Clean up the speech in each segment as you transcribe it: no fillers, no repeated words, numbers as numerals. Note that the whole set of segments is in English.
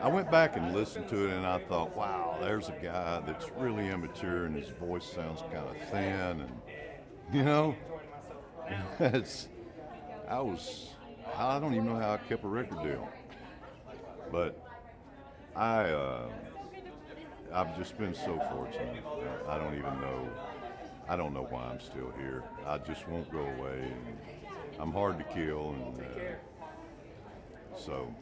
I went back and listened to it and I thought, wow, there's a guy that's really immature and his voice sounds kind of thin, and you know, I don't even know how I kept a record deal. But I've just been so fortunate. I don't know why I'm still here. I just won't go away. And I'm hard to kill, and so.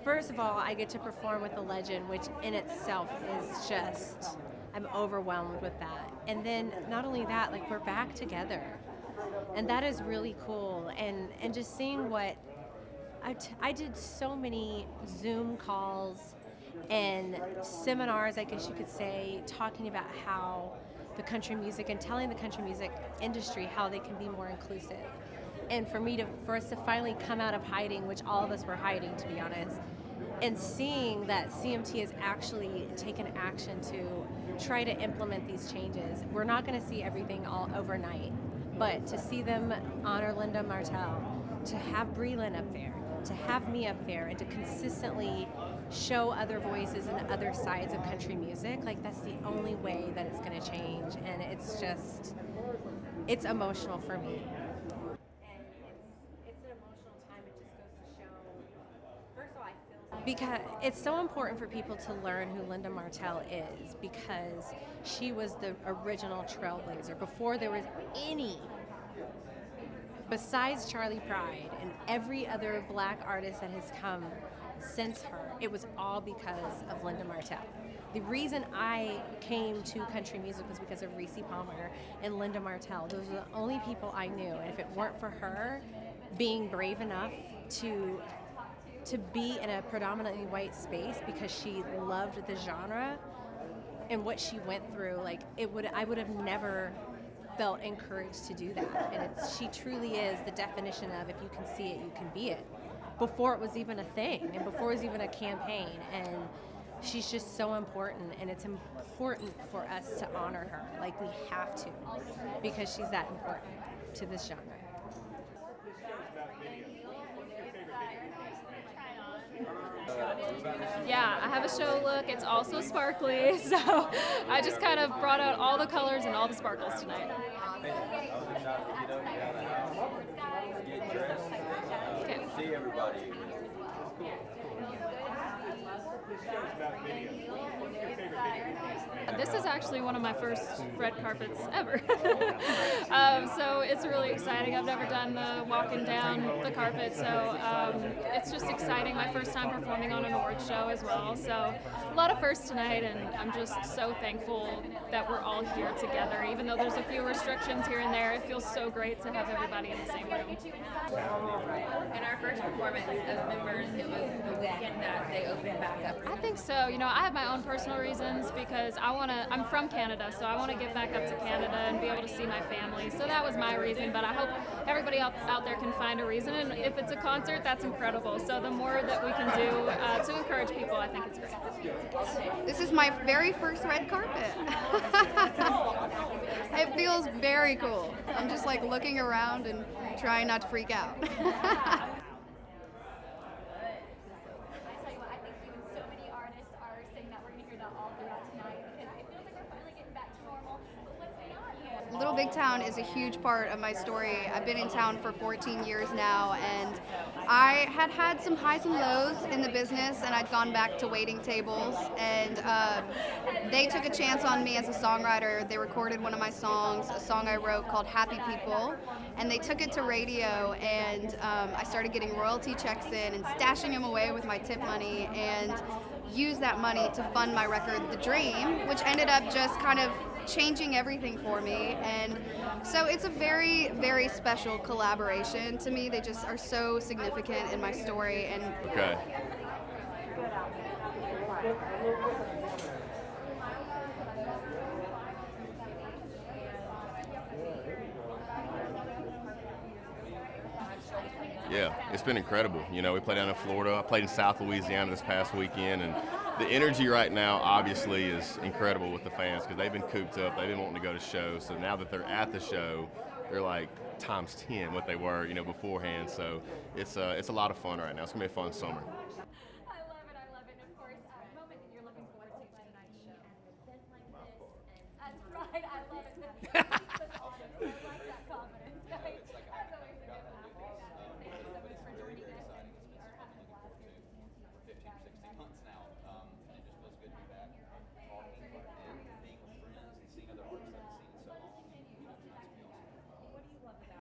First of all, I get to perform with a legend, which in itself is just, I'm overwhelmed with that. And then not only that, like, we're back together. And that is really cool. And just seeing what, I did so many Zoom calls and seminars, I guess you could say, talking about how the country music and telling the country music industry how they can be more inclusive. And for us to finally come out of hiding, which all of us were hiding, to be honest, and seeing that CMT has actually taken action to try to implement these changes. We're not going to see everything all overnight, but to see them honor Linda Martell, to have BRELAND up there, to have me up there, and to consistently show other voices and other sides of country music, like, that's the only way that it's going to change. And it's emotional for me. Because it's so important for people to learn who Linda Martell is, because she was the original trailblazer before there was any, besides Charley Pride and every other black artist that has come since her. It was all because of Linda Martell. The reason I came to country music was because of Rissi and Linda Martell. Those were the only people I knew, and if it weren't for her being brave enough to be in a predominantly white space because she loved the genre and what she went through, like, I would have never felt encouraged to do that. And she truly is the definition of, if you can see it, you can be it, before it was even a thing and before it was even a campaign. And she's just so important, and it's important for us to honor her. Like, we have to, because she's that important to this genre. Yeah, I have a show look. It's also sparkly, so I just kind of brought out all the colors and all the sparkles tonight. Okay. See everybody. This is actually one of my first red carpets ever. So it's really exciting. I've never done the walking down the carpet, so it's just exciting. My first time performing on an awards show as well. So a lot of firsts tonight, and I'm just so thankful that we're all here together. Even though there's a few restrictions here and there, it feels so great to have everybody in the same room. In our first performance as members, it was the weekend that they opened back up. I think so. You know, I have my own personal reasons because I'm from Canada, so I want to get back up to Canada and be able to see my family. So that was my reason, but I hope everybody out there can find a reason. And if it's a concert, that's incredible. So the more that we can do to encourage people, I think it's great. This is my very first red carpet. It feels very cool. I'm just like looking around and trying not to freak out. Little Big Town is a huge part of my story. I've been in town for 14 years now, and I had some highs and lows in the business, and I'd gone back to waiting tables, and they took a chance on me as a songwriter. They recorded one of my songs, a song I wrote called Happy People, and they took it to radio, and I started getting royalty checks in and stashing them away with my tip money, and used that money to fund my record, The Dream, which ended up just kind of changing everything for me. And so it's a very, very special collaboration to me. They just are so significant in my story. And Okay. Yeah, it's been incredible. You know, we played down in Florida. I played in South Louisiana this past weekend, and the energy right now obviously is incredible with the fans because they've been cooped up. They've been wanting to go to shows. So now that they're at the show, they're like times 10 what they were, you know, beforehand. So it's a lot of fun right now. It's gonna be a fun summer.